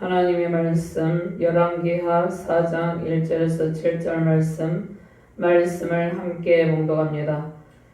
하나님의 말씀 열왕기하 4장 1절에서 7절 말씀을 함께 봉독합니다.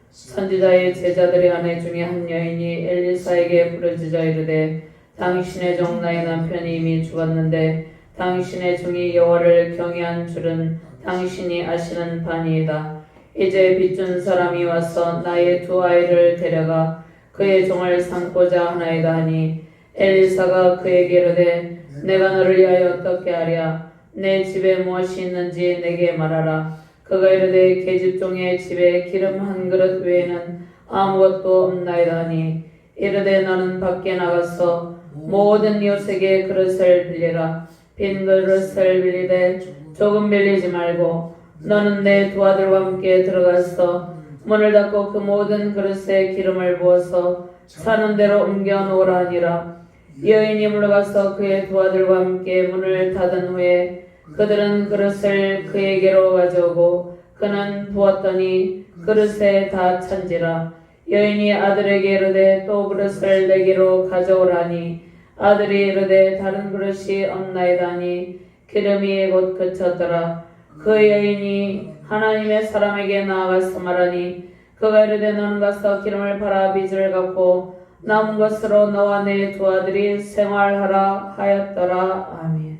선지자의 제자들의 아내 중에 한 여인이 엘리사에게 부르짖어 이르되 당신의 종 나의 남편이 이미 죽었는데 당신의 종이 여호와를 경외한 줄은 당신이 아시는 바니이다. 이제 빚준 사람이 와서 나의 두 아이를 데려가 그의 종을 삼고자 하나이다 하니 엘리사가 그에게 이르되 내가 너를 위하여 어떻게 하랴? 내 집에 무엇이 있는지 내게 말하라. 그가 이르되 계집종의 집에 기름 한 그릇 외에는 아무것도 없나이다 하니 이르되 너는 밖에 나가서 모든 이웃에게 그릇을 빌리라. 빈 그릇을 빌리되 조금 빌리지 말고 너는 내 두 아들과 함께 들어가서 문을 닫고 그 모든 그릇에 기름을 부어서 사는 대로 옮겨 놓으라 하니라. 여인이 물러가서 그의 두 아들과 함께 문을 닫은 후에 그들은 그릇을 그에게로 가져오고 그는 부었더니 그릇에 다 찬지라. 여인이 아들에게 이르되 또 그릇을 내게로 가져오라니 아들이 이르되 다른 그릇이 없나이다 하니 기름이 곧 그쳤더라. 그 여인이 하나님의 사람에게 나아가서 말하니 그가 이르되 너는 가서 기름을 팔아 빚을 갚고 남은 것으로 너와 내 두 아들이 생활하라 하였더라. 아멘.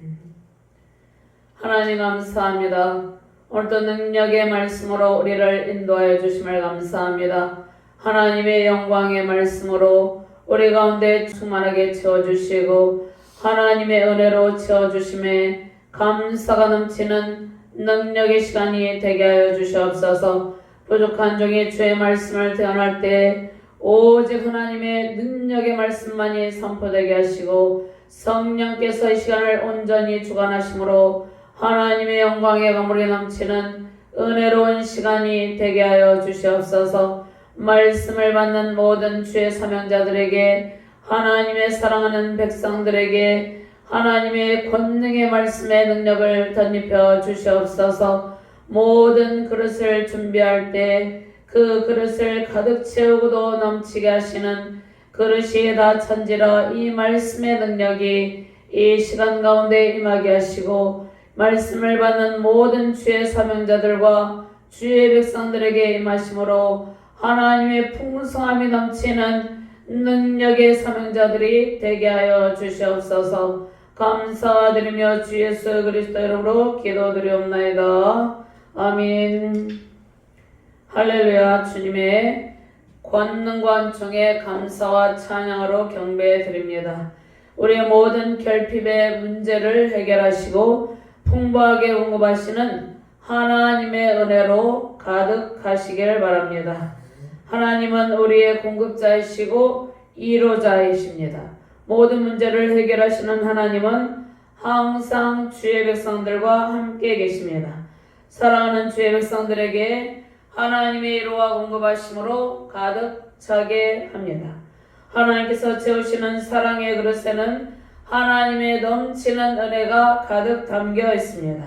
하나님 감사합니다. 오늘도 능력의 말씀으로 우리를 인도하여 주심을 감사합니다. 하나님의 영광의 말씀으로 우리 가운데 충만하게 채워주시고 하나님의 은혜로 채워주심에 감사가 넘치는 능력의 시간이 되게 하여 주시옵소서. 부족한 종이 주의 말씀을 대언할 때 오직 하나님의 능력의 말씀만이 선포되게 하시고 성령께서 이 시간을 온전히 주관하심으로 하나님의 영광의 가물이 넘치는 은혜로운 시간이 되게 하여 주시옵소서. 말씀을 받는 모든 주의 사명자들에게 하나님의 사랑하는 백성들에게 하나님의 권능의 말씀의 능력을 덧입혀 주시옵소서. 모든 그릇을 준비할 때 그 그릇을 가득 채우고도 넘치게 하시는 그릇이 다 찬지라. 이 말씀의 능력이 이 시간 가운데 임하게 하시고 말씀을 받는 모든 주의 사명자들과 주의 백성들에게 임하심으로 하나님의 풍성함이 넘치는 능력의 사명자들이 되게 하여 주시옵소서. 감사드리며 주 예수 그리스도 이름으로 기도드리옵나이다. 아멘. 할렐루야. 주님의 권능과 은총에 감사와 찬양으로 경배드립니다. 우리의 모든 결핍의 문제를 해결하시고 풍부하게 공급하시는 하나님의 은혜로 가득하시길 바랍니다. 하나님은 우리의 공급자이시고 이로자이십니다. 모든 문제를 해결하시는 하나님은 항상 주의 백성들과 함께 계십니다. 사랑하는 주의 백성들에게 하나님의 이로와 공급하심으로 가득 차게 합니다. 하나님께서 채우시는 사랑의 그릇에는 하나님의 넘치는 은혜가 가득 담겨 있습니다.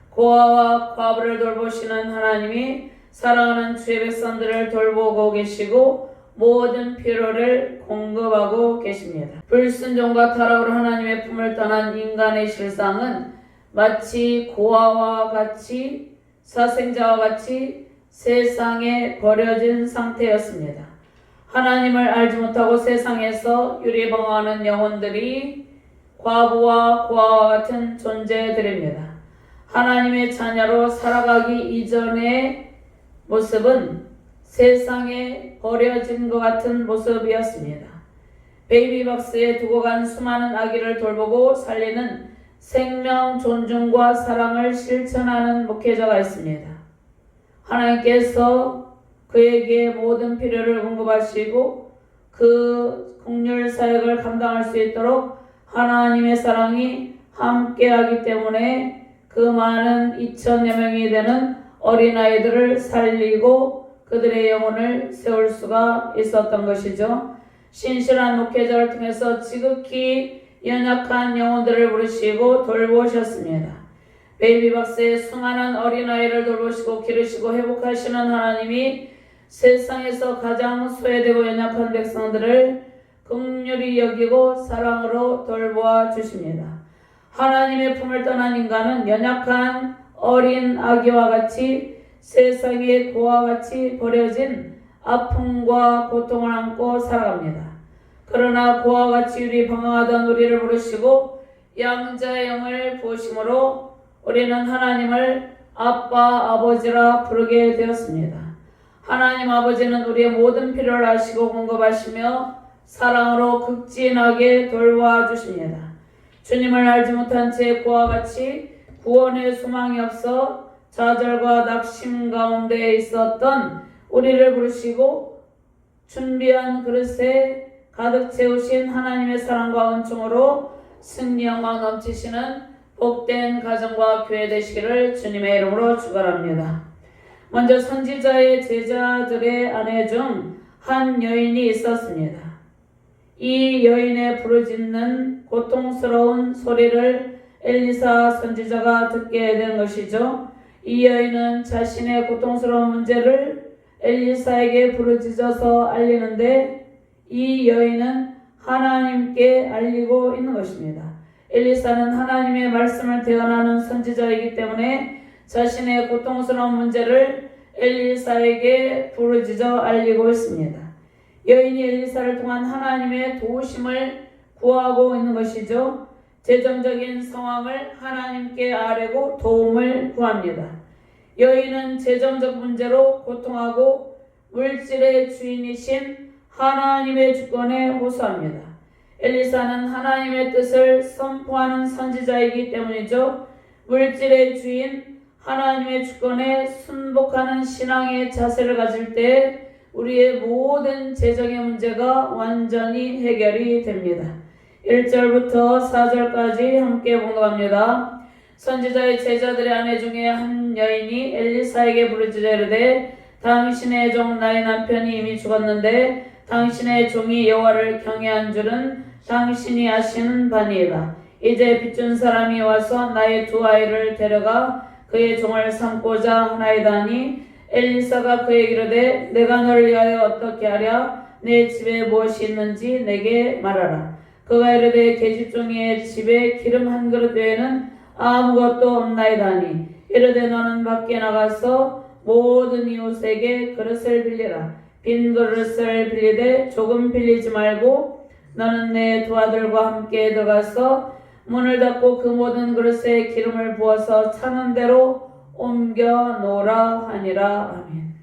고아와 과부를 돌보시는 하나님이 사랑하는 주의 백성들을 돌보고 계시고 모든 필요를 공급하고 계십니다. 불순종과 타락으로 하나님의 품을 떠난 인간의 실상은 마치 고아와 같이 사생자와 같이 세상에 버려진 상태였습니다. 하나님을 알지 못하고 세상에서 유리방황하는 영혼들이 과부와 고아와 같은 존재들입니다. 하나님의 자녀로 살아가기 이전의 모습은 세상에 버려진 것 같은 모습이었습니다. 베이비박스에 두고 간 수많은 아기를 돌보고 살리는 생명 존중과 사랑을 실천하는 목회자가 있습니다. 하나님께서 그에게 모든 필요를 공급하시고 그 긍휼 사역을 감당할 수 있도록 하나님의 사랑이 함께하기 때문에 그 많은 2,000여 명이 되는 어린아이들을 살리고 그들의 영혼을 세울 수가 있었던 것이죠. 신실한 목회자를 통해서 지극히 연약한 영혼들을 부르시고 돌보셨습니다. 베이비박스의 수많은 어린아이를 돌보시고 기르시고 회복하시는 하나님이 세상에서 가장 소외되고 연약한 백성들을 긍휼히 여기고 사랑으로 돌보아 주십니다. 하나님의 품을 떠난 인간은 연약한 어린 아기와 같이 세상의 고와 같이 버려진 아픔과 고통을 안고 살아갑니다. 그러나 고와 같이 우리 방황하던 우리를 부르시고 양자의 영을 부으심으로 우리는 하나님을 아빠, 아버지라 부르게 되었습니다. 하나님 아버지는 우리의 모든 필요를 아시고 공급하시며 사랑으로 극진하게 돌봐주십니다. 주님을 알지 못한 채 고와 같이 구원의 소망이 없어 좌절과 낙심 가운데 있었던 우리를 부르시고 준비한 그릇에 가득 채우신 하나님의 사랑과 은총으로 승리 영광 넘치시는 복된 가정과 교회 되시기를 주님의 이름으로 축원합니다. 먼저 선지자의 제자들의 아내 중 한 여인이 있었습니다. 이 여인의 부르짖는 고통스러운 소리를 엘리사 선지자가 듣게 된 것이죠. 이 여인은 자신의 고통스러운 문제를 엘리사에게 부르짖어서 알리는데 이 여인은 하나님께 알리고 있는 것입니다. 엘리사는 하나님의 말씀을 대언하는 선지자이기 때문에 자신의 고통스러운 문제를 엘리사에게 부르짖어 알리고 있습니다. 여인이 엘리사를 통한 하나님의 도우심을 구하고 있는 것이죠. 재정적인 상황을 하나님께 아뢰고 도움을 구합니다. 여인은 재정적 문제로 고통하고 물질의 주인이신 하나님의 주권에 호소합니다. 엘리사는 하나님의 뜻을 선포하는 선지자이기 때문이죠. 물질의 주인 하나님의 주권에 순복하는 신앙의 자세를 가질 때 우리의 모든 재정의 문제가 완전히 해결이 됩니다. 1절부터 4절까지 함께 봉독합니다. 선지자의 제자들의 아내 중에 한 여인이 엘리사에게 부르짖어 이르되 당신의 종 나의 남편이 이미 죽었는데 당신의 종이 여호와를 경외한 줄은 당신이 아시는 바니이다. 이제 빚준 사람이 와서 나의 두 아이를 데려가 그의 종을 삼고자 하나이다니 엘리사가 그에게 이르되 내가 너를 위하여 어떻게 하랴? 내 집에 무엇이 있는지 내게 말하라. 그가 이르되 계집종의 집에 기름 한 그릇 외에는 아무것도 없나이다니 이르되 너는 밖에 나가서 모든 이웃에게 그릇을 빌리라. 빈 그릇을 빌리되 조금 빌리지 말고 너는 내 두 아들과 함께 들어가서 문을 닫고 그 모든 그릇에 기름을 부어서 차는 대로 옮겨 놓으라 하니라. 아멘.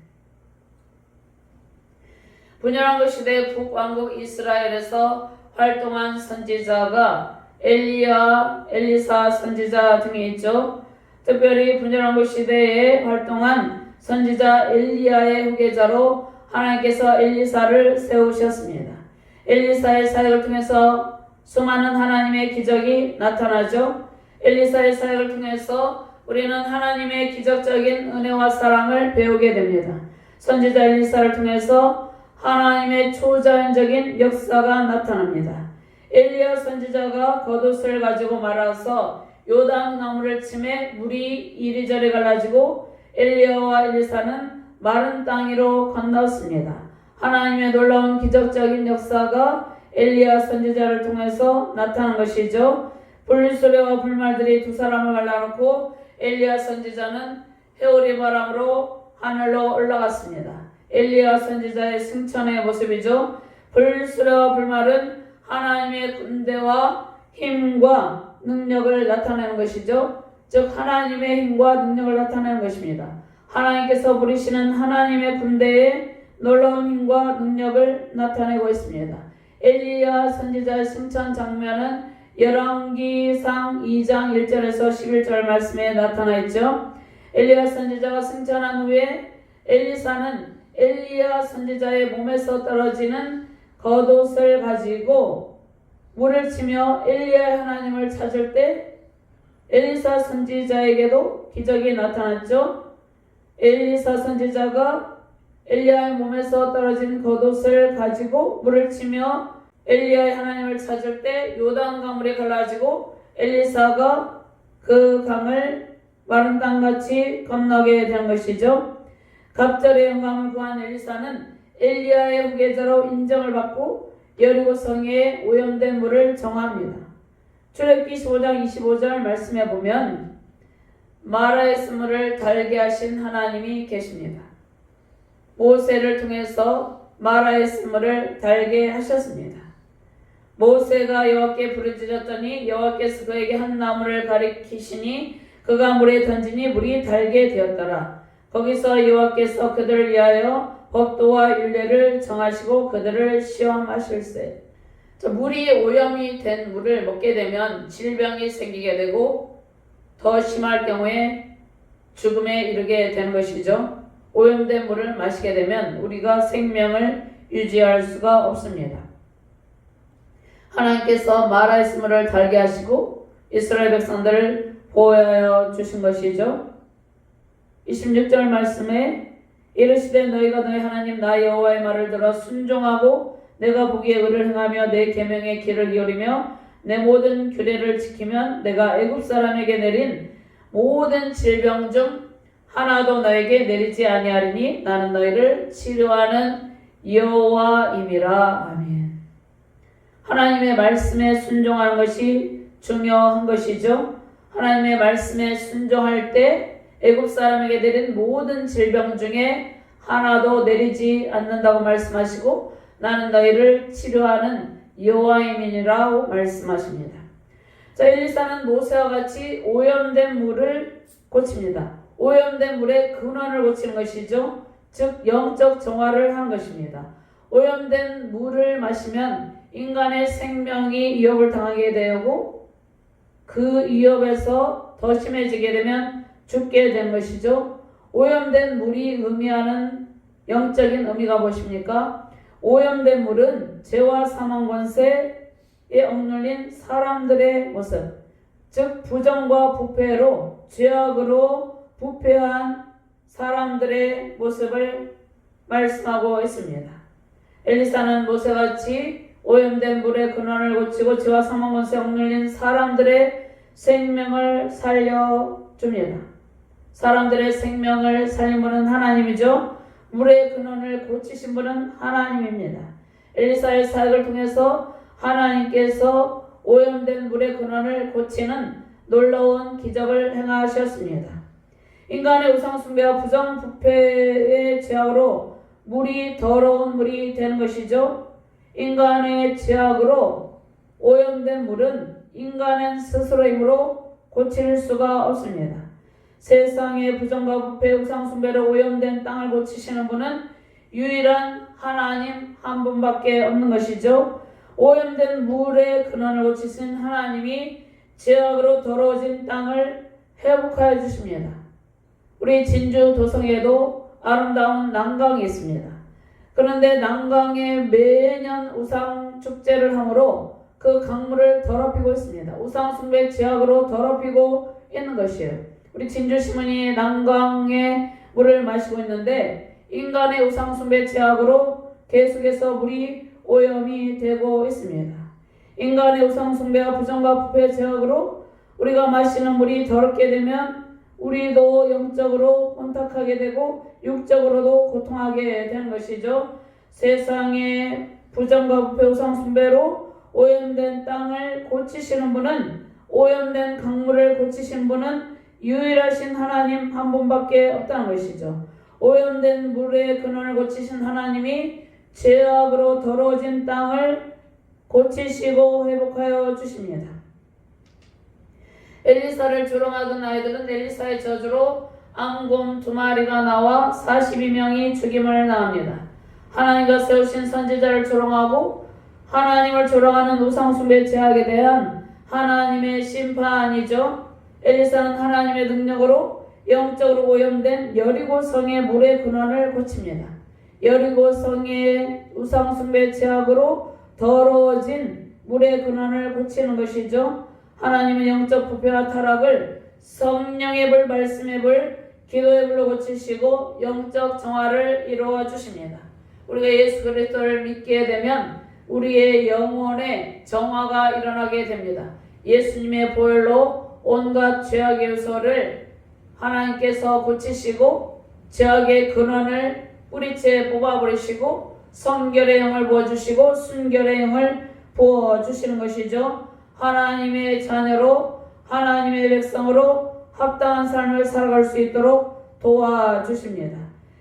분열한 그 시대 북왕국 이스라엘에서 활동한 선지자가 엘리야, 엘리사 선지자 등이 있죠. 특별히 분열한 그 시대에 활동한 선지자 엘리야의 후계자로 하나님께서 엘리사를 세우셨습니다. 엘리사의 사역을 통해서 수많은 하나님의 기적이 나타나죠. 엘리사의 사역을 통해서 우리는 하나님의 기적적인 은혜와 사랑을 배우게 됩니다. 선지자 엘리사를 통해서 하나님의 초자연적인 역사가 나타납니다. 엘리야 선지자가 겉옷을 가지고 말아서 요단 나무를 치매 물이 이리저리 갈라지고 엘리야와 엘리사는 마른 땅 위로 건넜습니다. 하나님의 놀라운 기적적인 역사가 엘리야 선지자를 통해서 나타난 것이죠. 불수레와 불말들이 두 사람을 갈라놓고 엘리야 선지자는 해오리 바람으로 하늘로 올라갔습니다. 엘리야 선지자의 승천의 모습이죠. 불수레와 불말은 하나님의 군대와 힘과 능력을 나타내는 것이죠. 즉 하나님의 힘과 능력을 나타내는 것입니다. 하나님께서 부리시는 하나님의 군대의 놀라운 힘과 능력을 나타내고 있습니다. 엘리야 선지자의 승천 장면은 열왕기상 2장 1절에서 11절 말씀에 나타나 있죠. 엘리야 선지자가 승천한 후에 엘리사는 엘리야 선지자의 몸에서 떨어지는 겉옷을 가지고 물을 치며 엘리야의 하나님을 찾을 때 엘리사 선지자에게도 기적이 나타났죠. 엘리사 선지자가 엘리야의 몸에서 떨어진 겉옷을 가지고 물을 치며 엘리야의 하나님을 찾을 때 요단 강물이 갈라지고 엘리사가 그 강을 마른 땅같이 건너게 된 것이죠. 갑절의 영광을 구한 엘리사는 엘리야의 후계자로 인정을 받고 여리고 성에 오염된 물을 정합니다. 출애굽기 15장 25절 말씀해 보면 마라의 스물을 달게 하신 하나님이 계십니다. 모세를 통해서 마라의 스물을 달게 하셨습니다. 모세가 여호와께 부르짖었더니 여호와께서 그에게 한 나무를 가리키시니 그가 물에 던지니 물이 달게 되었더라. 거기서 여호와께서 그들을 위하여 법도와 율례를 정하시고 그들을 시험하실세. 물이 오염이 된 물을 먹게 되면 질병이 생기게 되고 더 심할 경우에 죽음에 이르게 되는 것이죠. 오염된 물을 마시게 되면 우리가 생명을 유지할 수가 없습니다. 하나님께서 마라의 스물을 달게 하시고 이스라엘 백성들을 보호하여 주신 것이죠. 26절 말씀에 이르시되 너희가 너희 하나님 나 여호와의 말을 들어 순종하고 내가 보기에 의를 행하며 내 계명의 길을 이으리며 내 모든 규례를 지키면 내가 애굽 사람에게 내린 모든 질병 중 하나도 너에게 내리지 아니하리니 나는 너희를 치료하는 여호와임이라. 아멘. 하나님의 말씀에 순종하는 것이 중요한 것이죠. 하나님의 말씀에 순종할 때 애굽 사람에게 내린 모든 질병 중에 하나도 내리지 않는다고 말씀하시고 나는 너희를 치료하는 여호와임이니라고 말씀하십니다. 엘리사는 모세와 같이 오염된 물을 고칩니다. 오염된 물의 근원을 고치는 것이죠. 즉 영적 정화를 하는 것입니다. 오염된 물을 마시면 인간의 생명이 위협을 당하게 되고 그 위협에서 더 심해지게 되면 죽게 된 것이죠. 오염된 물이 의미하는 영적인 의미가 무엇입니까? 오염된 물은 죄와 사망 권세에 억눌린 사람들의 모습, 즉 부정과 부패로 죄악으로 부패한 사람들의 모습을 말씀하고 있습니다. 엘리사는 모세같이 오염된 물의 근원을 고치고 죄와 사망 권세에 억눌린 사람들의 생명을 살려줍니다. 사람들의 생명을 살린 분은 하나님이죠. 물의 근원을 고치신 분은 하나님입니다. 엘리사의 사역을 통해서 하나님께서 오염된 물의 근원을 고치는 놀라운 기적을 행하셨습니다. 인간의 우상숭배와 부정부패의 죄악으로 물이 더러운 물이 되는 것이죠. 인간의 죄악으로 오염된 물은 인간은 스스로의 힘으로 고칠 수가 없습니다. 세상의 부정과 부패, 우상숭배로 오염된 땅을 고치시는 분은 유일한 하나님 한 분밖에 없는 것이죠. 오염된 물의 근원을 고치신 하나님이 죄악으로 더러워진 땅을 회복하여 주십니다. 우리 진주 도성에도 아름다운 난강이 있습니다. 그런데 난강에 매년 우상 축제를 하므로 그 강물을 더럽히고 있습니다. 우상숭배 죄악으로 더럽히고 있는 것이에요. 우리 진주 시민이 난강의 물을 마시고 있는데 인간의 우상숭배 죄악으로 계속해서 물이 오염이 되고 있습니다. 인간의 우상숭배와 부정과 부패 죄악으로 우리가 마시는 물이 더럽게 되면 우리도 영적으로 혼탁하게 되고 육적으로도 고통하게 되는 것이죠. 세상의 부정과 부패 우상숭배로 오염된 땅을 고치시는 분은, 오염된 강물을 고치신 분은 유일하신 하나님 한 분밖에 없다는 것이죠. 오염된 물의 근원을 고치신 하나님이 죄악으로 더러워진 땅을 고치시고 회복하여 주십니다. 엘리사를 조롱하던 아이들은 엘리사의 저주로 앙곰 2마리가 나와 42명이 죽임을 당합니다. 하나님과 세우신 선지자를 조롱하고 하나님을 조롱하는 우상숭배 죄악에 대한 하나님의 심판이죠. 엘리사는 하나님의 능력으로 영적으로 오염된 여리고 성의 물의 근원을 고칩니다. 여리고 성의 우상숭배 죄악으로 더러워진 물의 근원을 고치는 것이죠. 하나님은 영적 부패와 타락을 성령의 불, 말씀의 불, 기도의 불로 고치시고 영적 정화를 이루어 주십니다. 우리가 예수 그리스도를 믿게 되면 우리의 영혼의 정화가 일어나게 됩니다. 예수님의 보혈로 온갖 죄악의 요소를 하나님께서 고치시고 죄악의 근원을 뿌리째 뽑아버리시고 성결의 영을 부어주시고 순결의 영을 부어주시는 것이죠. 하나님의 자녀로 하나님의 백성으로 합당한 삶을 살아갈 수 있도록 도와주십니다.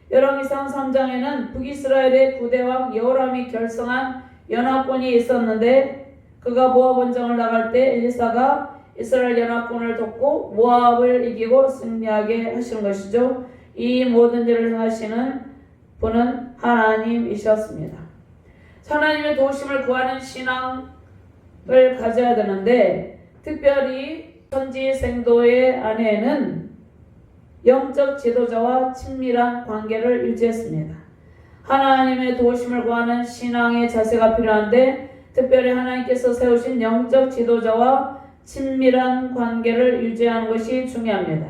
열왕기상 3장에는 북이스라엘의 9대왕 여호람이 결성한 연합군이 있었는데 그가 모압 원정을 나갈 때 엘리사가 이스라엘 연합군을 돕고 모압을 이기고 승리하게 하시는 것이죠. 이 모든 일을 행하시는 분은 하나님이셨습니다. 하나님의 도우심을 구하는 신앙을 가져야 되는데 특별히 선지 생도의 안에는 영적 지도자와 친밀한 관계를 유지했습니다. 하나님의 도우심을 구하는 신앙의 자세가 필요한데 특별히 하나님께서 세우신 영적 지도자와 친밀한 관계를 유지하는 것이 중요합니다.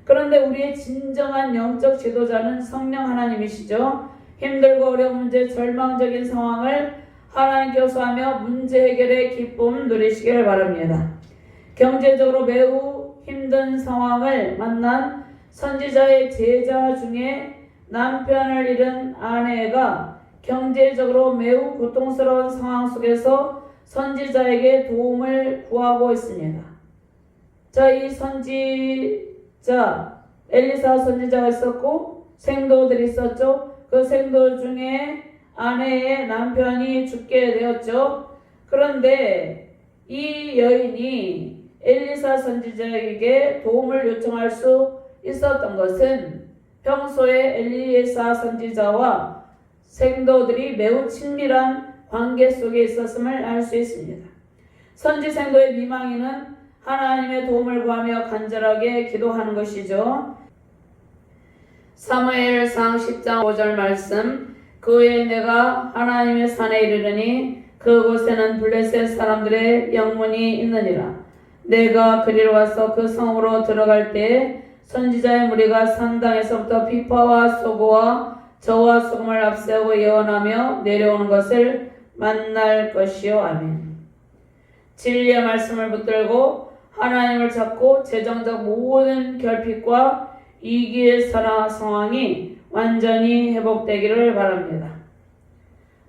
그런데 우리의 진정한 영적 지도자는 성령 하나님이시죠. 힘들고 어려운 문제, 절망적인 상황을 하나님께 호소하며 문제 해결의 기쁨 누리시길 바랍니다. 경제적으로 매우 힘든 상황을 만난 선지자의 제자 중에 남편을 잃은 아내가 경제적으로 매우 고통스러운 상황 속에서 선지자에게 도움을 구하고 있습니다. 자, 이 선지자 엘리사 선지자가 있었고 생도들이 있었죠. 그 생도 중에 아내의 남편이 죽게 되었죠. 그런데 이 여인이 엘리사 선지자에게 도움을 요청할 수 있었던 것은 평소에 엘리사 선지자와 생도들이 매우 친밀한 관계 속에 있었음을 알 수 있습니다. 선지 생도의 미망인은 하나님의 도움을 구하며 간절하게 기도하는 것이죠. 사무엘상 10장 5절 말씀, 그후에 내가 하나님의 산에 이르르니 그곳에는 블레셋 사람들의 영문이 있느니라. 내가 그리로 와서 그 성으로 들어갈 때에 선지자의 무리가 산당에서부터 비파와 소고와 저와 소금을 앞세우고 예언하며 내려오는 것을 만날 것이요. 아멘. 진리의 말씀을 붙들고 하나님을 찾고 재정적 모든 결핍과 위기의 상황이 완전히 회복되기를 바랍니다.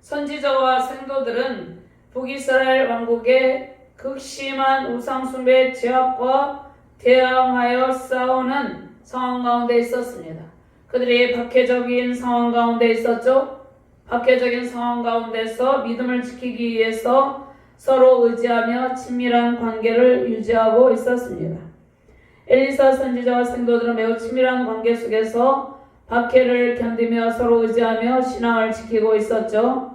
선지자와 생도들은 북이스라엘 왕국의 극심한 우상숭배 제약과 대항하여 싸우는 상황 가운데 있었습니다. 그들이 박해적인 상황 가운데 있었죠. 박해적인 상황 가운데서 믿음을 지키기 위해서 서로 의지하며 친밀한 관계를 유지하고 있었습니다. 엘리사 선지자와 생도들은 매우 친밀한 관계 속에서 박해를 견디며 서로 의지하며 신앙을 지키고 있었죠.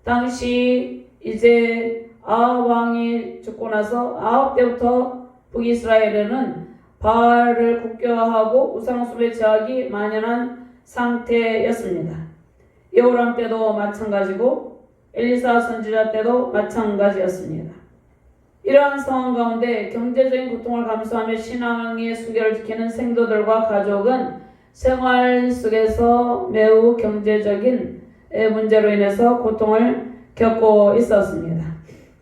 당시 이제 아합 왕이 죽고 나서 아합 때부터 북이스라엘에는 바알을 국교화하고 우상숭배 제약이 만연한 상태였습니다. 여호람 때도 마찬가지고 엘리사 선지자 때도 마찬가지였습니다. 이러한 상황 가운데 경제적인 고통을 감수하며 신앙의 순결을 지키는 생도들과 가족은 생활 속에서 매우 경제적인 문제로 인해서 고통을 겪고 있었습니다.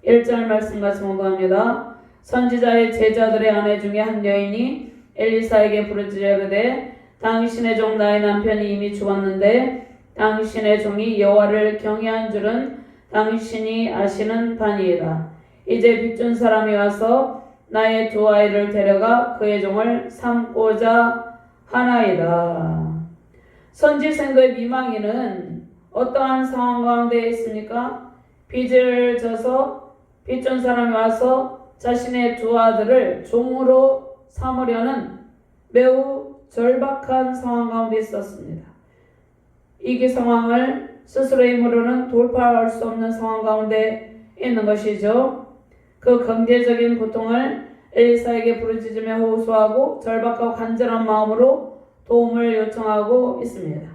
1절 말씀 같이 공부합니다. 선지자의 제자들의 아내 중에 한 여인이 엘리사에게 부르짖어 이르되 당신의 종 나의 남편이 이미 죽었는데 당신의 종이 여호와를 경외한 줄은 당신이 아시는 바니이다. 이제 빚준 사람이 와서 나의 두 아이를 데려가 그의 종을 삼고자 하나이다. 선지 생도의 미망인은 어떠한 상황 가운데 있습니까? 빚을 져서 빚준 사람이 와서 자신의 두 아들을 종으로 삼으려는 매우 절박한 상황 가운데 있었습니다. 이 상황을 스스로의 힘으로는 돌파할 수 없는 상황 가운데 있는 것이죠. 그 경제적인 고통을 엘리사에게 부르짖으며 호소하고 절박하고 간절한 마음으로 도움을 요청하고 있습니다.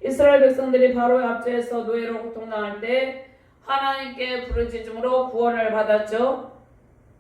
이스라엘 백성들이 바로의 압제에서 노예로 고통당할 때 하나님께 부르짖음으로 구원을 받았죠.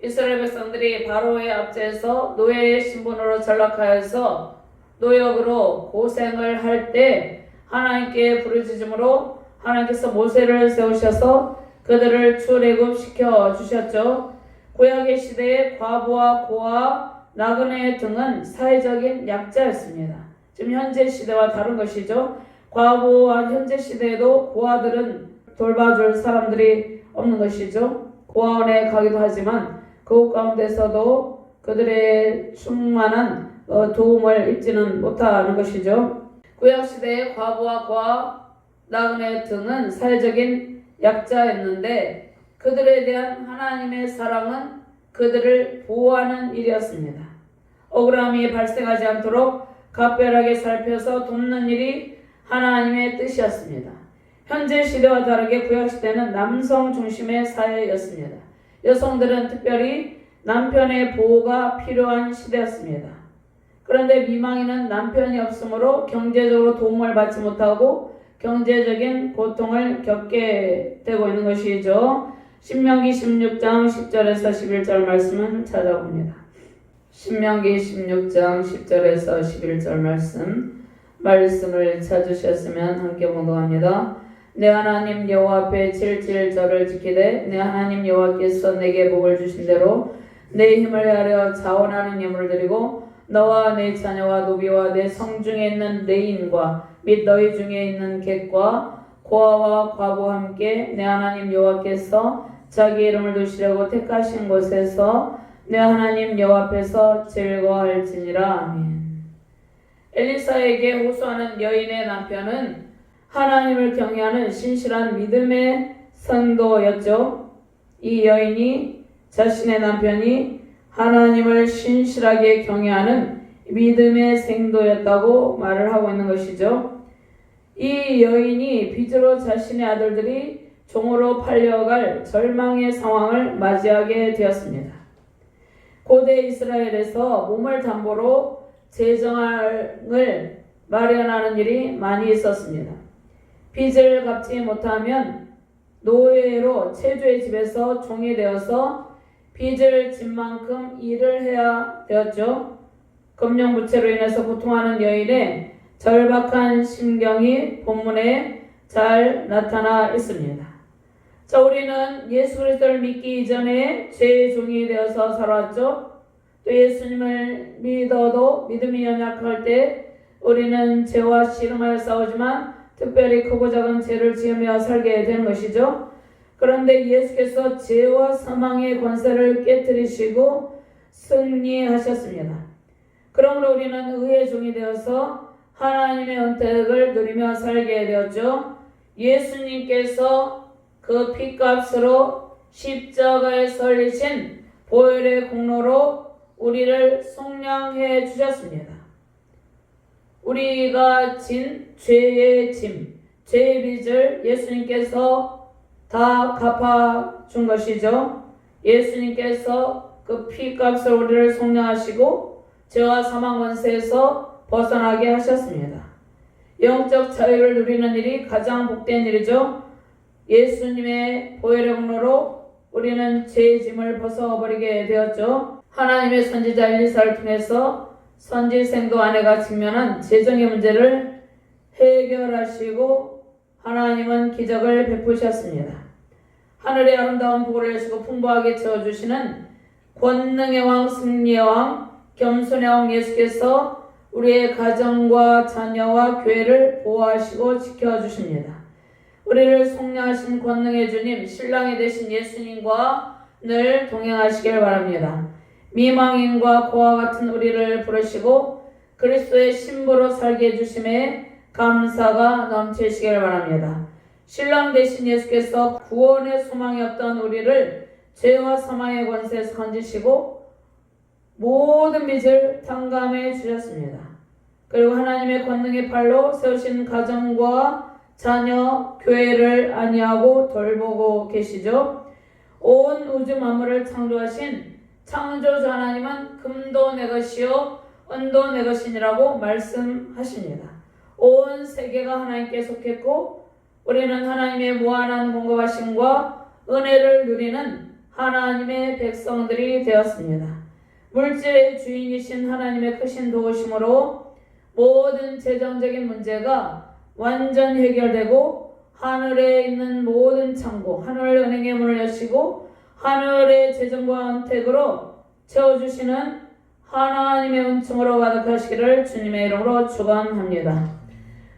이스라엘 백성들이 바로의 압제에서 노예의 신분으로 전락하여서 노역으로 고생을 할 때 하나님께 부르짖음으로 하나님께서 모세를 세우셔서 그들을 출애굽시켜 주셨죠. 구약의 시대에 과부와 고아, 나그네 등은 사회적인 약자였습니다. 지금 현재 시대와 다른 것이죠. 과부와 현재 시대에도 고아들은 돌봐줄 사람들이 없는 것이죠. 고아원에 가기도 하지만 그곳 가운데서도 그들의 충만한 도움을 입지는 못하는 것이죠. 구약시대의 과부와 고아, 나그네 등은 사회적인 약자였는데 그들에 대한 하나님의 사랑은 그들을 보호하는 일이었습니다. 억울함이 발생하지 않도록 각별하게 살펴서 돕는 일이 하나님의 뜻이었습니다. 현재 시대와 다르게 구약시대는 남성 중심의 사회였습니다. 여성들은 특별히 남편의 보호가 필요한 시대였습니다. 그런데 미망인은 남편이 없으므로 경제적으로 도움을 받지 못하고 경제적인 고통을 겪게 되고 있는 것이죠. 신명기 16장 10절에서 11절 말씀을 찾아봅니다. 신명기 16장 10절에서 11절 말씀을 찾으셨으면 함께 봉독합니다. 내 하나님 여호와 앞에 질질저를 지키되 내 하나님 여호와께서 내게 복을 주신 대로 내 힘을 헤아려 자원하는 예물을 드리고 너와 내 자녀와 노비와 내 성중에 있는 레인과 및 너희 중에 있는 객과 고아와 과부와 함께 내 하나님 여호와께서 자기 이름을 두시려고 택하신 곳에서 내 하나님 여호와 앞에서 즐거워할지니라. 아멘. 엘리사에게 호소하는 여인의 남편은 하나님을 경외하는 신실한 믿음의 성도였죠. 이 여인이 자신의 남편이 하나님을 신실하게 경외하는 믿음의 생도였다고 말을 하고 있는 것이죠. 이 여인이 빚으로 자신의 아들들이 종으로 팔려갈 절망의 상황을 맞이하게 되었습니다. 고대 이스라엘에서 몸을 담보로 재정을 마련하는 일이 많이 있었습니다. 빚을 갚지 못하면 노예로 체주의 집에서 종이 되어서 빚을 진 만큼 일을 해야 되었죠. 금융부채로 인해서 고통하는 여인의 절박한 심경이 본문에 잘 나타나 있습니다. 자, 우리는 예수 그리스도를 믿기 이전에 죄의 종이 되어서 살아왔죠. 또 예수님을 믿어도 믿음이 연약할 때 우리는 죄와 씨름하여 싸우지만 특별히 크고 작은 죄를 지으며 살게 되는 것이죠. 그런데 예수께서 죄와 사망의 권세를 깨뜨리시고 승리하셨습니다. 그러므로 우리는 의의 종이 되어서 하나님의 은택을 누리며 살게 되었죠. 예수님께서 그 피값으로 십자가에 설리신 보혈의 공로로 우리를 속량해 주셨습니다. 우리가 진 죄의 짐, 죄의 빚을 예수님께서 다 갚아준 것이죠. 예수님께서 그 피값으로 우리를 속량하시고 죄와 사망 권세에서 벗어나게 하셨습니다. 영적 자유를 누리는 일이 가장 복된 일이죠. 예수님의 보혈의 공로로 우리는 죄의 짐을 벗어버리게 되었죠. 하나님의 선지자 엘리사를 통해서 선지생도 아내가 직면한 재정의 문제를 해결하시고 하나님은 기적을 베푸셨습니다. 하늘의 아름다운 복을 여시고 풍부하게 채워주시는 권능의 왕, 승리의 왕, 겸손의 왕 예수께서 우리의 가정과 자녀와 교회를 보호하시고 지켜주십니다. 우리를 속량하신 권능의 주님, 신랑이 되신 예수님과 늘 동행하시길 바랍니다. 미망인과 고아 같은 우리를 부르시고 그리스도의 신부로 살게 해주심에 감사가 넘치시길 바랍니다. 신랑 되신 예수께서 구원의 소망이 없던 우리를 죄와 사망의 권세에서 건지시고 모든 빚을 탕감해 주셨습니다. 그리고 하나님의 권능의 팔로 세우신 가정과 자녀, 교회를 안위하고 돌보고 계시죠. 온 우주 만물을 창조하신 창조주 하나님은 금도 내 것이요 은도 내 것이니라고 말씀하십니다. 온 세계가 하나님께 속했고 우리는 하나님의 무한한 공급하심과 은혜를 누리는 하나님의 백성들이 되었습니다. 물질의 주인이신 하나님의 크신 도우심으로 모든 재정적인 문제가 완전히 해결되고 하늘에 있는 모든 창고, 하늘 은행의 문을 여시고 하늘의 재정과 은택으로 채워주시는 하나님의 은총으로 가득하시기를 주님의 이름으로 축원합니다.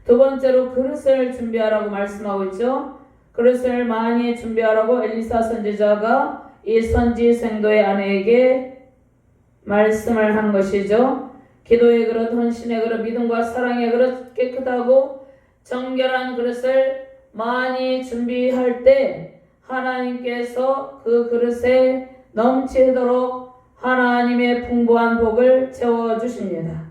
두 번째로 그릇을 준비하라고 말씀하고 있죠. 그릇을 많이 준비하라고 엘리사 선지자가 이 선지생도의 아내에게 말씀을 한 것이죠. 기도의 그릇, 헌신의 그릇, 믿음과 사랑의 그릇, 깨끗하고 정결한 그릇을 많이 준비할 때 하나님께서 그 그릇에 넘치도록 하나님의 풍부한 복을 채워주십니다.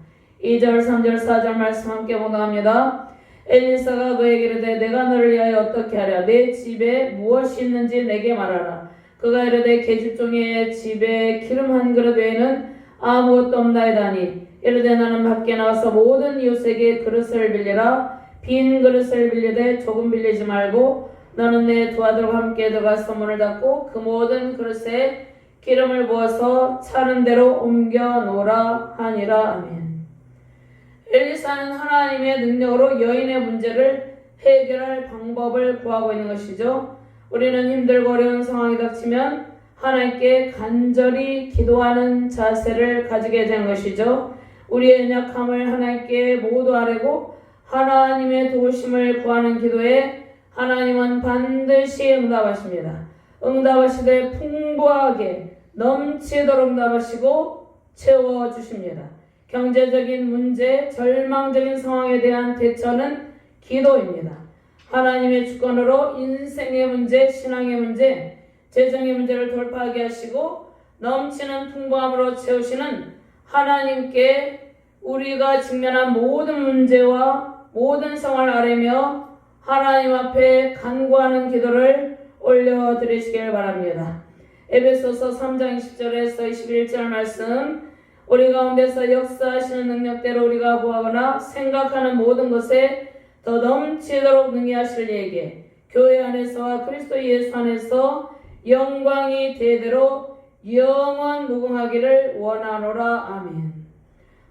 2절, 3절, 4절 말씀 함께 봉독합니다. 엘리사가 그에게 이르되 내가 너를 위하여 어떻게 하랴? 내 집에 무엇이 있는지 내게 말하라. 그가 이르되 계집종의 집에 기름 한 그릇 외에는 아무것도 없나이다니. 이르되 나는 밖에 나가서 모든 이웃에게 그릇을 빌리라. 빈 그릇을 빌리되 조금 빌리지 말고 너는 내 두 아들과 함께 들어가서 문을 닫고 그 모든 그릇에 기름을 부어서 차는 대로 옮겨 놓으라 하니라. 아멘. 엘리사는 하나님의 능력으로 여인의 문제를 해결할 방법을 구하고 있는 것이죠. 우리는 힘들고 어려운 상황이 닥치면 하나님께 간절히 기도하는 자세를 가지게 되는 것이죠. 우리의 연약함을 하나님께 모두 아뢰고 하나님의 도우심을 구하는 기도에 하나님은 반드시 응답하십니다. 응답하시되 풍부하게 넘치도록 응답하시고 채워주십니다. 경제적인 문제, 절망적인 상황에 대한 대처는 기도입니다. 하나님의 주권으로 인생의 문제, 신앙의 문제, 재정의 문제를 돌파하게 하시고 넘치는 풍부함으로 채우시는 하나님께 우리가 직면한 모든 문제와 모든 상황을 아뢰며 하나님 앞에 간구하는 기도를 올려드리시길 바랍니다. 에베소서 3장 10절에서 21절 말씀, 우리 가운데서 역사하시는 능력대로 우리가 구하거나 생각하는 모든 것에 더 넘치도록 능히 하실 이에게 교회 안에서와 그리스도 예수 안에서 영광이 대대로 영원 무궁하기를 원하노라. 아멘.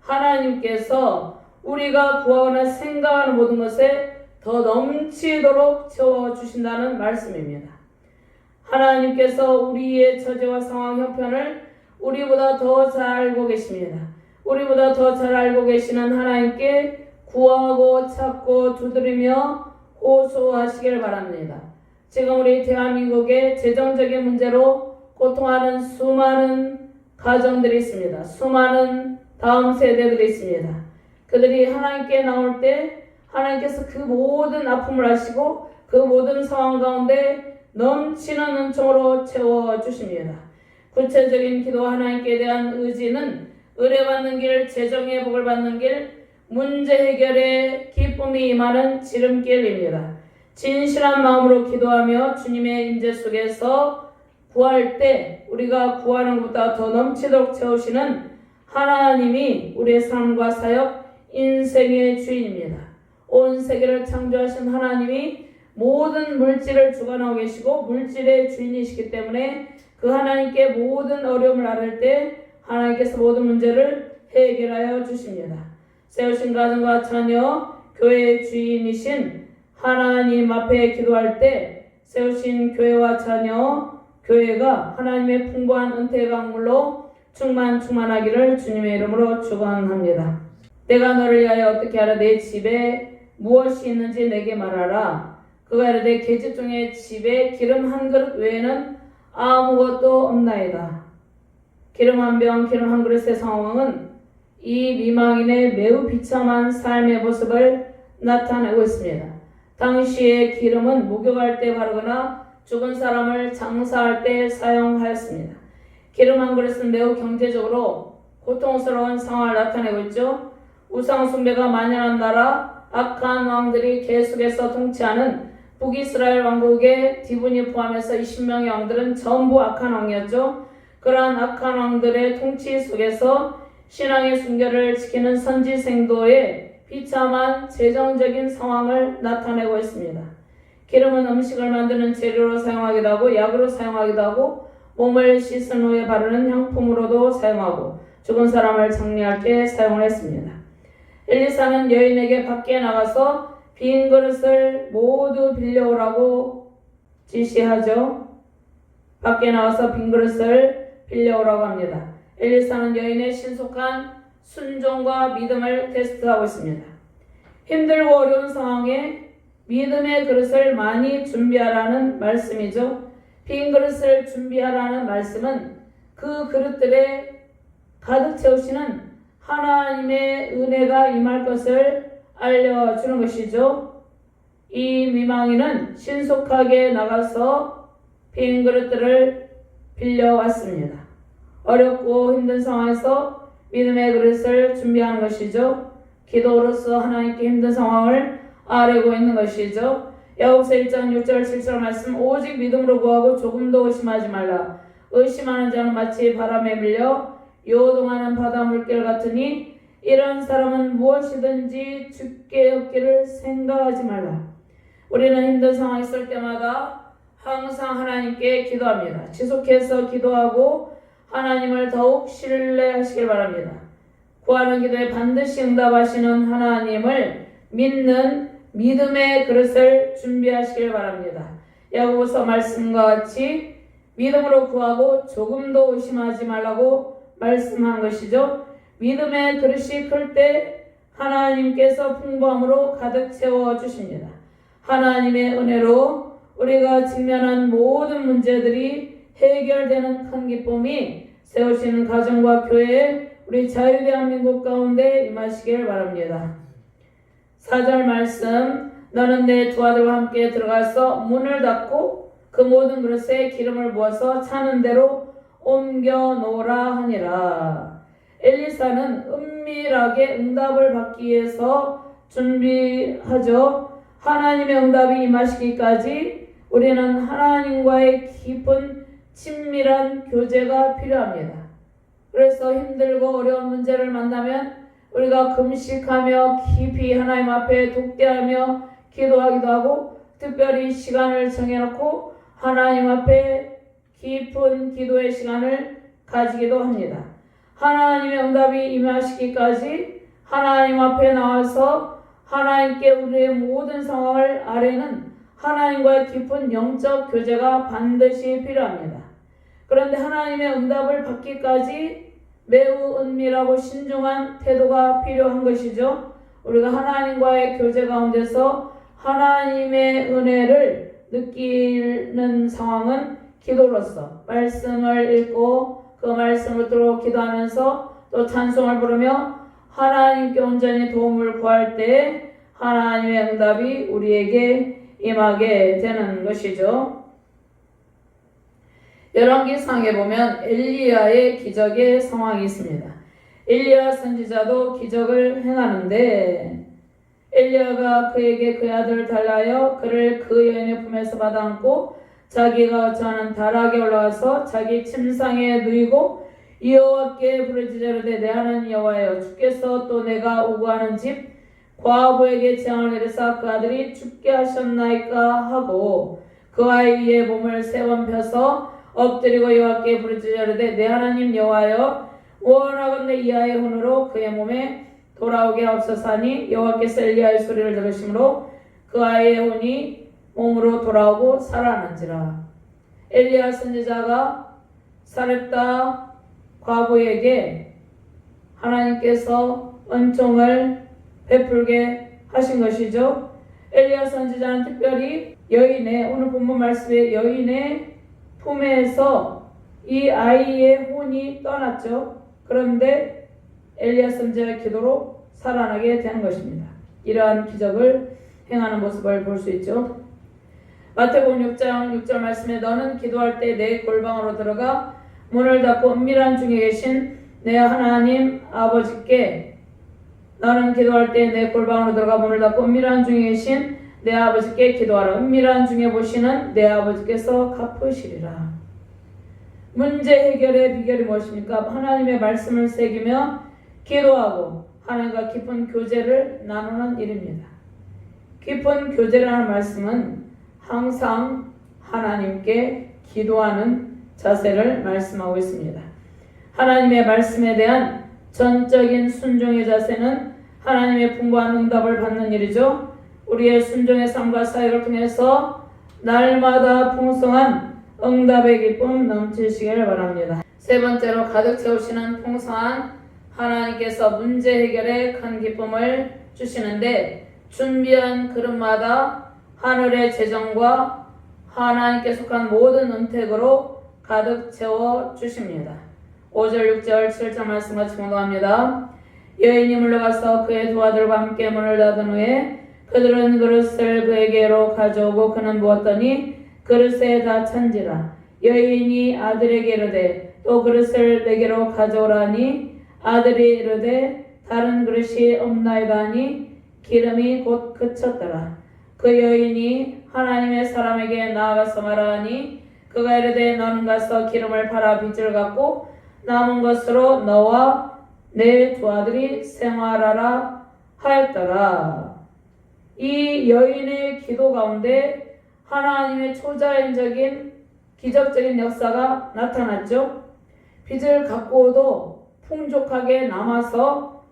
하나님께서 우리가 구하거나 생각하는 모든 것에 더 넘치도록 채워주신다는 말씀입니다. 하나님께서 우리의 처지와 상황 형편을 우리보다 더 잘 알고 계십니다. 우리보다 더 잘 알고 계시는 하나님께 구하고 찾고 두드리며 호소하시길 바랍니다. 지금 우리 대한민국의 재정적인 문제로 고통하는 수많은 가정들이 있습니다. 수많은 다음 세대들이 있습니다. 그들이 하나님께 나올 때 하나님께서 그 모든 아픔을 아시고 그 모든 상황 가운데 넘치는 은총으로 채워주십니다. 구체적인 기도, 하나님께 대한 의지는 은혜받는 길, 재정의 복을 받는 길, 문제 해결에 기쁨이 임하는 지름길입니다. 진실한 마음으로 기도하며 주님의 임재 속에서 구할 때 우리가 구하는 것보다 더 넘치도록 채우시는 하나님이 우리의 삶과 사역, 인생의 주인입니다. 온 세계를 창조하신 하나님이 모든 물질을 주관하고 계시고 물질의 주인이시기 때문에 그 하나님께 모든 어려움을 아뢰 때 하나님께서 모든 문제를 해결하여 주십니다. 세우신 가정과 자녀, 교회의 주인이신 하나님 앞에 기도할 때 세우신 교회와 자녀, 교회가 하나님의 풍부한 은혜의 강물로 충만하기를 주님의 이름으로 축원합니다. 내가 너를 위하여 어떻게 하라? 내 집에 무엇이 있는지 내게 말하라. 그가 이르되 계집종의 집에 기름 한 그릇 외에는 아무것도 없나이다. 기름 한 병, 기름 한 그릇의 상황은 이 미망인의 매우 비참한 삶의 모습을 나타내고 있습니다. 당시의 기름은 목욕할 때 바르거나 죽은 사람을 장사할 때 사용하였습니다. 기름 한 그릇은 매우 경제적으로 고통스러운 상황을 나타내고 있죠. 우상 숭배가 만연한 나라, 악한 왕들이 계속해서 통치하는 북이스라엘 왕국의 디분이 포함해서 20명의 왕들은 전부 악한 왕이었죠. 그러한 악한 왕들의 통치 속에서 신앙의 순결을 지키는 선지생도의 비참한 재정적인 상황을 나타내고 있습니다. 기름은 음식을 만드는 재료로 사용하기도 하고 약으로 사용하기도 하고 몸을 씻은 후에 바르는 향품으로도 사용하고 죽은 사람을 장례할 때 사용을 했습니다. 엘리사는 여인에게 밖에 나가서 빈 그릇을 모두 빌려오라고 지시하죠. 밖에 나와서 빈 그릇을 빌려오라고 합니다. 엘리사는 여인의 신속한 순종과 믿음을 테스트하고 있습니다. 힘들고 어려운 상황에 믿음의 그릇을 많이 준비하라는 말씀이죠. 빈 그릇을 준비하라는 말씀은 그 그릇들에 가득 채우시는 하나님의 은혜가 임할 것을 알려주는 것이죠. 이 미망인은 신속하게 나가서 빈 그릇들을 빌려왔습니다. 어렵고 힘든 상황에서 믿음의 그릇을 준비하는 것이죠. 기도로서 하나님께 힘든 상황을 아뢰고 있는 것이죠. 야고보서 1장 6절 7절 말씀, 오직 믿음으로 구하고 조금도 의심하지 말라. 의심하는 자는 마치 바람에 밀려 요동하는 바다 물결 같으니 이런 사람은 무엇이든지 주께 얻기를 생각하지 말라. 우리는 힘든 상황이 있을 때마다 항상 하나님께 기도합니다. 지속해서 기도하고 하나님을 더욱 신뢰하시길 바랍니다. 구하는 기도에 반드시 응답하시는 하나님을 믿는 믿음의 그릇을 준비하시길 바랍니다. 야고보서 말씀과 같이 믿음으로 구하고 조금도 의심하지 말라고 말씀한 것이죠. 믿음의 그릇이 클 때 하나님께서 풍부함으로 가득 채워주십니다. 하나님의 은혜로 우리가 직면한 모든 문제들이 해결되는 큰 기쁨이 세우시는 가정과 교회, 우리 자유대한민국 가운데 임하시길 바랍니다. 4절 말씀, 너는 내 두 아들과 함께 들어가서 문을 닫고 그 모든 그릇에 기름을 부어서 차는 대로 옮겨 놓으라 하니라. 엘리사는 은밀하게 응답을 받기 위해서 준비하죠. 하나님의 응답이 임하시기까지 우리는 하나님과의 깊은 친밀한 교제가 필요합니다. 그래서 힘들고 어려운 문제를 만나면 우리가 금식하며 깊이 하나님 앞에 독대하며 기도하기도 하고, 특별히 시간을 정해놓고 하나님 앞에 깊은 기도의 시간을 가지기도 합니다. 하나님의 응답이 임하시기까지 하나님 앞에 나와서 하나님께 우리의 모든 상황을 아뢰는 하나님과의 깊은 영적 교제가 반드시 필요합니다. 그런데 하나님의 응답을 받기까지 매우 은밀하고 신중한 태도가 필요한 것이죠. 우리가 하나님과의 교제 가운데서 하나님의 은혜를 느끼는 상황은 기도로서 말씀을 읽고 그 말씀을 들어 기도하면서 또 찬송을 부르며 하나님께 온전히 도움을 구할 때 하나님의 응답이 우리에게 임하게 되는 것이죠. 열왕기상에 보면 엘리야의 기적의 상황이 있습니다. 엘리야 선지자도 기적을 행하는데 엘리야가 그에게 그의 아들을 달라하여 그를 그 여인의 품에서 받아안고 자기가 거처하는 다락에 올라가서 자기 침상에 누이고 여호와께 부르짖으되 내 하나님 여호와여, 주께서 또 내가 오고하는 집 과부에게 재앙을 내리사 그 아들이 죽게 하셨나이까 하고 그 아이 위에 몸을 세 번 펴서 엎드리고 여호와께 부르짖으되 내 하나님 여호와여, 원하건대 이 아이의 혼으로 그의 몸에 돌아오게 하옵소서 하니 여호와께서 엘리야의 소리를 들으심으로 그 아이의 혼이 몸으로 돌아오고 살아난지라. 엘리야 선지자가 사렙다 과부에게 하나님께서 은총을 베풀게 하신 것이죠. 엘리야 선지자는 특별히 여인의, 오늘 본문 말씀의 여인의 품에서 이 아이의 혼이 떠났죠. 그런데 엘리야 선지자의 기도로 살아나게 되는 것입니다. 이러한 기적을 행하는 모습을 볼 수 있죠. 마태복음 6장 6절 말씀에 너는 기도할 때 내 골방으로 들어가 문을 닫고 은밀한 중에 계신 내 하나님 아버지께, 너는 기도할 때 내 골방으로 들어가 문을 닫고 은밀한 중에 계신 내 아버지께 기도하라. 은밀한 중에 보시는 내 아버지께서 갚으시리라. 문제 해결의 비결이 무엇입니까? 하나님의 말씀을 새기며 기도하고 하나님과 깊은 교제를 나누는 일입니다. 깊은 교제라는 말씀은 항상 하나님께 기도하는 자세를 말씀하고 있습니다. 하나님의 말씀에 대한 전적인 순종의 자세는 하나님의 풍부한 응답을 받는 일이죠. 우리의 순종의 삶과 사역을 통해서 날마다 풍성한 응답의 기쁨 넘치시길 바랍니다. 세 번째로 가득 채우시는 풍성한 하나님께서 문제 해결에 큰 기쁨을 주시는데 준비한 그릇마다 하늘의 재정과 하나님께 속한 모든 은택으로 가득 채워 주십니다. 5절, 6절, 7절 말씀 같이 공독합니다. 여인이 물러가서 그의 두 아들과 함께 문을 닫은 후에 그들은 그릇을 그에게로 가져오고 그는 부었더니 그릇에 다 찬지라. 여인이 아들에게 이르되 또 그릇을 내게로 가져오라니 아들이 이르되 다른 그릇이 없나이다 하니 기름이 곧 그쳤더라. 그 여인이 하나님의 사람에게 나아가서 말하니 그가 이르되 너는 가서 기름을 팔아 빚을 갚고 남은 것으로 너와 내 두 아들이 생활하라 하였더라. 이 여인의 기도 가운데 하나님의 초자연적인 기적적인 역사가 나타났죠. 빚을 갚고도 풍족하게 남아서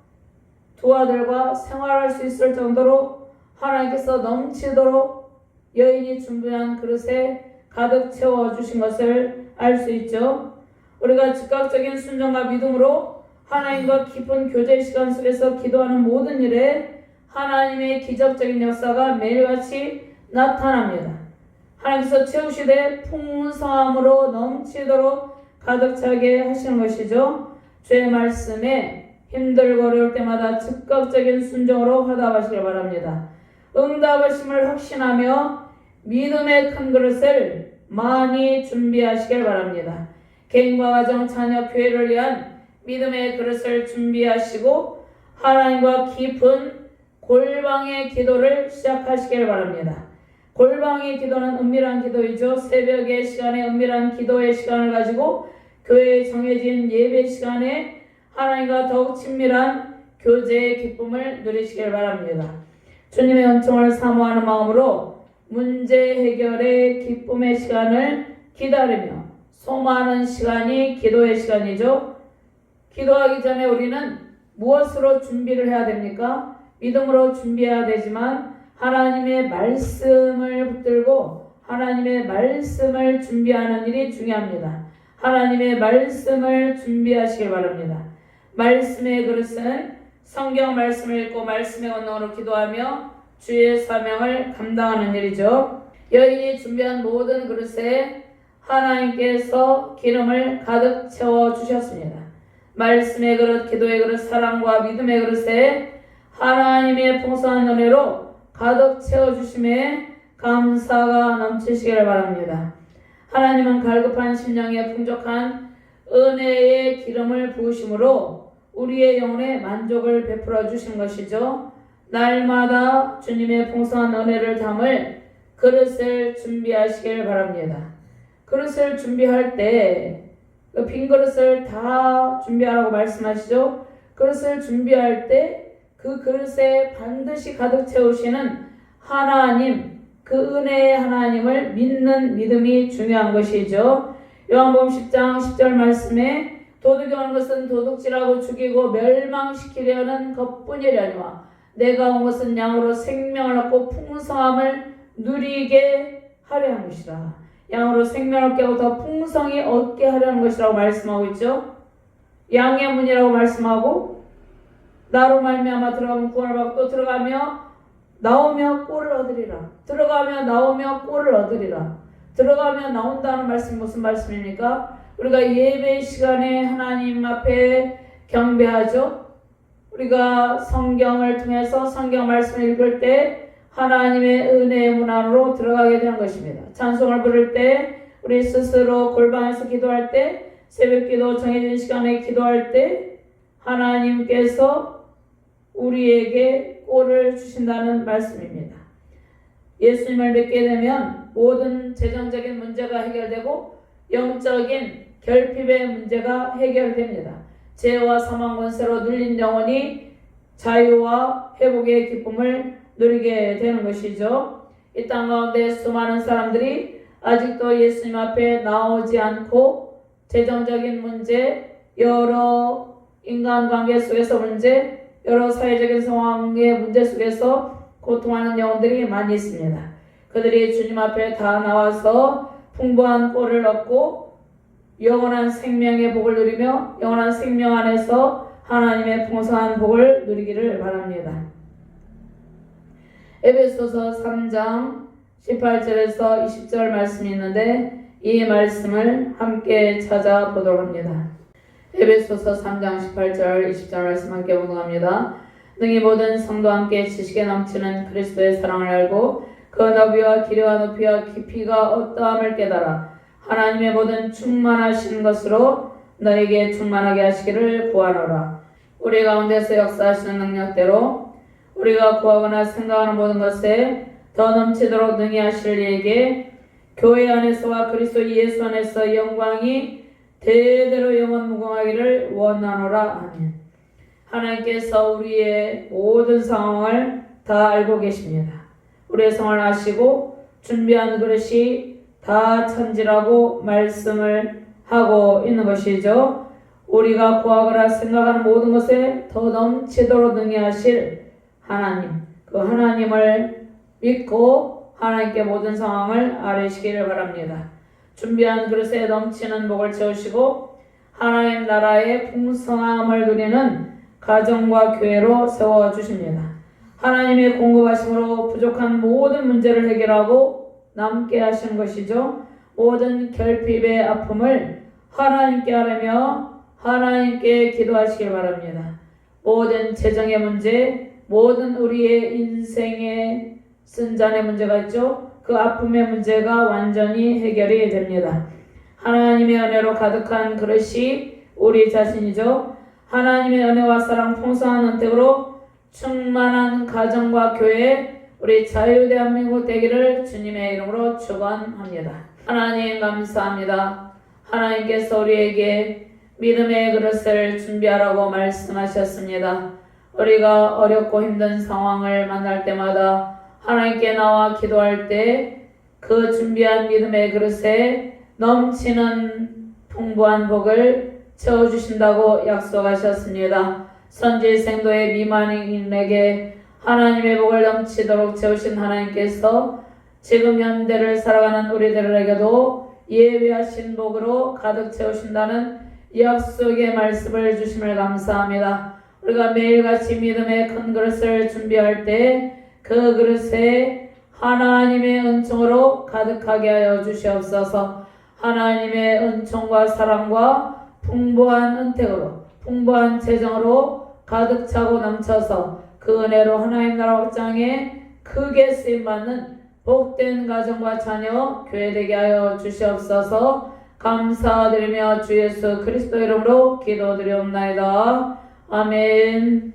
두 아들과 생활할 수 있을 정도로 하나님께서 넘치도록 여인이 준비한 그릇에 가득 채워주신 것을 알 수 있죠. 우리가 즉각적인 순종과 믿음으로 하나님과 깊은 교제 시간 속에서 기도하는 모든 일에 하나님의 기적적인 역사가 매일같이 나타납니다. 하나님께서 채우시되 풍성함으로 넘치도록 가득 차게 하시는 것이죠. 주의 말씀에 힘들고 어려울 때마다 즉각적인 순종으로 화답하시길 바랍니다. 응답하심을 확신하며 믿음의 큰 그릇을 많이 준비하시길 바랍니다. 개인과 가정, 자녀, 교회를 위한 믿음의 그릇을 준비하시고 하나님과 깊은 골방의 기도를 시작하시길 바랍니다. 골방의 기도는 은밀한 기도이죠. 새벽의 시간에 은밀한 기도의 시간을 가지고 교회에 정해진 예배 시간에 하나님과 더욱 친밀한 교제의 기쁨을 누리시길 바랍니다. 주님의 은총을 사모하는 마음으로 문제 해결의 기쁨의 시간을 기다리며 소망하는 시간이 기도의 시간이죠. 기도하기 전에 우리는 무엇으로 준비를 해야 됩니까? 믿음으로 준비해야 되지만 하나님의 말씀을 붙들고 하나님의 말씀을 준비하는 일이 중요합니다. 하나님의 말씀을 준비하시길 바랍니다. 말씀의 그릇은 성경 말씀을 읽고 말씀의 언어로 기도하며 주의 사명을 감당하는 일이죠. 여인이 준비한 모든 그릇에 하나님께서 기름을 가득 채워 주셨습니다. 말씀의 그릇, 기도의 그릇, 사랑과 믿음의 그릇에 하나님의 풍성한 은혜로 가득 채워주심에 감사가 넘치시기를 바랍니다. 하나님은 갈급한 심령에 풍족한 은혜의 기름을 부으심으로 우리의 영혼에 만족을 베풀어 주신 것이죠. 날마다 주님의 풍성한 은혜를 담을 그릇을 준비하시길 바랍니다. 그릇을 준비할 때 그 빈 그릇을 다 준비하라고 말씀하시죠. 그릇을 준비할 때 그 그릇에 반드시 가득 채우시는 하나님, 그 은혜의 하나님을 믿는 믿음이 중요한 것이죠. 요한복음 10장 10절 말씀에 도둑이 오는 것은 도둑질하고 죽이고 멸망시키려는 것뿐이려니와 내가 온 것은 양으로 생명을 얻고 풍성함을 누리게 하려 한 것이라. 양으로 생명을 얻게 하고 더 풍성히 얻게 하려는 것이라고 말씀하고 있죠. 양의 문이라고 말씀하고 나로 말미암아 들어가면 구원을 받고 또 들어가며 나오며 꼴을 얻으리라. 들어가며 나오며 꼴을 얻으리라. 들어가며 나온다는 말씀이 무슨 말씀입니까? 우리가 예배 시간에 하나님 앞에 경배하죠. 우리가 성경을 통해서 성경 말씀을 읽을 때 하나님의 은혜의 문 안으로 들어가게 되는 것입니다. 찬송을 부를 때 우리 스스로 골방에서 기도할 때 새벽기도 정해진 시간에 기도할 때 하나님께서 우리에게 꼴을 주신다는 말씀입니다. 예수님을 믿게 되면 모든 재정적인 문제가 해결되고 영적인 결핍의 문제가 해결됩니다. 죄와 사망 권세로 눌린 영혼이 자유와 회복의 기쁨을 누리게 되는 것이죠. 이 땅 가운데 수많은 사람들이 아직도 예수님 앞에 나오지 않고 재정적인 문제, 여러 인간관계 속에서 문제, 여러 사회적인 상황의 문제 속에서 고통하는 영혼들이 많이 있습니다. 그들이 주님 앞에 다 나와서 풍부한 꼴을 얻고 영원한 생명의 복을 누리며 영원한 생명 안에서 하나님의 풍성한 복을 누리기를 바랍니다. 에베소서 3장 18절에서 20절 말씀이 있는데 이 말씀을 함께 찾아보도록 합니다. 에베소서 3장 18절 20절 말씀 함께 봉독합니다. 능히 모든 성도와 함께 지식에 넘치는 그리스도의 사랑을 알고 그 너비와 길이와 높이와 깊이가 어떠함을 깨달아 하나님의 모든 충만하신 것으로 너에게 충만하게 하시기를 구하노라. 우리 가운데서 역사하시는 능력대로 우리가 구하거나 생각하는 모든 것에 더 넘치도록 능히 하실 이에게 교회 안에서와 그리스도 예수 안에서 영광이 대대로 영원 무궁하기를 원하노라. 아멘. 하나님께서 우리의 모든 상황을 다 알고 계십니다. 우리의 상황을 아시고 준비한 그릇이 다 천지라고 말씀을 하고 있는 것이죠. 우리가 구하거나 생각하는 모든 것에 더 넘치도록 능히 하실 하나님, 그 하나님을 믿고 하나님께 모든 상황을 아뢰시기를 바랍니다. 준비한 그릇에 넘치는 복을 채우시고 하나님 나라의 풍성함을 누리는 가정과 교회로 세워주십니다. 하나님의 공급하심으로 부족한 모든 문제를 해결하고 남게 하시는 것이죠. 모든 결핍의 아픔을 하나님께 아뢰며 하나님께 기도하시길 바랍니다. 모든 재정의 문제, 모든 우리의 인생의 쓴잔의 문제가 있죠. 그 아픔의 문제가 완전히 해결이 됩니다. 하나님의 은혜로 가득한 그릇이 우리 자신이죠. 하나님의 은혜와 사랑 풍성한 은택으로 충만한 가정과 교회, 우리 자유대한민국 되기를 주님의 이름으로 축원합니다. 하나님 감사합니다. 하나님께서 우리에게 믿음의 그릇을 준비하라고 말씀하셨습니다. 우리가 어렵고 힘든 상황을 만날 때마다 하나님께 나와 기도할 때 그 준비한 믿음의 그릇에 넘치는 풍부한 복을 채워주신다고 약속하셨습니다. 선지생도의 미만인에게 하나님의 복을 넘치도록 채우신 하나님께서 지금 현대를 살아가는 우리들에게도 예비하신 복으로 가득 채우신다는 약속의 말씀을 주심을 감사합니다. 우리가 매일같이 믿음의 큰 그릇을 준비할 때 그 그릇에 하나님의 은총으로 가득하게 하여 주시옵소서. 하나님의 은총과 사랑과 풍부한 은택으로 풍부한 재정으로 가득 차고 넘쳐서 그 은혜로 하나님 나라 확장에 크게 쓰임받는 복된 가정과 자녀 교회 되게 하여 주시옵소서. 감사드리며 주 예수 그리스도 이름으로 기도드리옵나이다. 아멘.